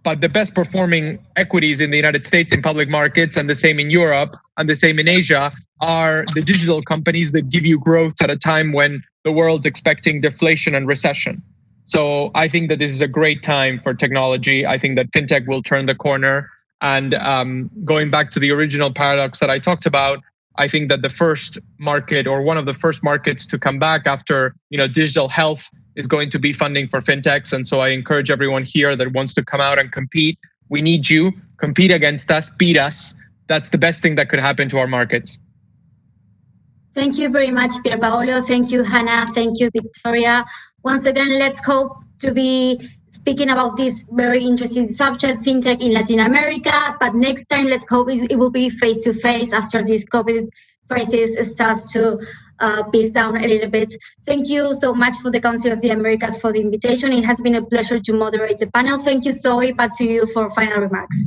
But the best performing equities in the United States in public markets, and the same in Europe and the same in Asia, are the digital companies that give you growth at a time when the world's expecting deflation and recession. So I think that this is a great time for technology. I think that fintech will turn the corner. And going back to the original paradox that I talked about, I think that the first market, or one of the first markets to come back after digital health, is going to be funding for fintechs. And so I encourage everyone here that wants to come out and compete. We need you. Compete against us, beat us. That's the best thing that could happen to our markets. Thank you very much, Pierpaolo. Thank you, Hannah. Thank you, Victoria. Once again, let's hope to be speaking about this very interesting subject, fintech in Latin America. But next time, let's hope it will be face-to-face after this COVID crisis starts to peace down a little bit. Thank you so much for the Council of the Americas for the invitation. It has been a pleasure to moderate the panel. Thank you, Zoe. Back to you for final remarks.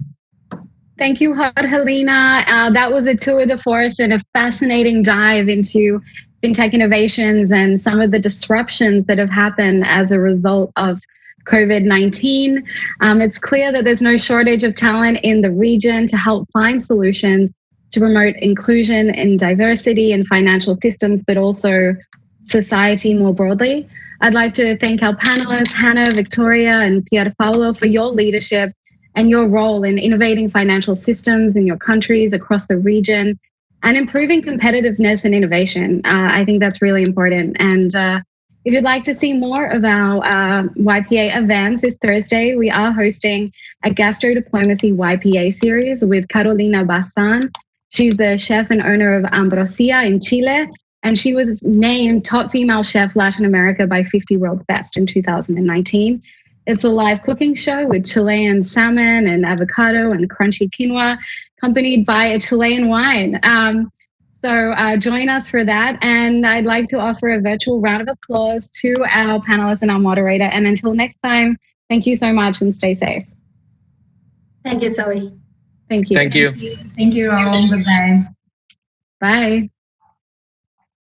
Thank you, Helena. That was a tour de force and a fascinating dive into fintech innovations and some of the disruptions that have happened as a result of COVID-19. It's clear that there's no shortage of talent in the region to help find solutions to promote inclusion and diversity in financial systems, but also society more broadly. I'd like to thank our panelists, Hannah, Victoria, and Pierpaolo, for your leadership and your role in innovating financial systems in your countries across the region and improving competitiveness and innovation. I think that's really important. And if you'd like to see more of our YPA events, this Thursday, we are hosting a Gastro Diplomacy YPA series with Carolina Bazan. She's the chef and owner of Ambrosia in Chile, and she was named top female chef Latin America by 50 World's Best in 2019. It's a live cooking show with Chilean salmon and avocado and crunchy quinoa, accompanied by a Chilean wine. So join us for that. And I'd like to offer a virtual round of applause to our panelists and our moderator. And until next time, thank you so much and stay safe. Thank you, Zoe. Thank you. Thank you. Thank you all. Goodbye. Bye.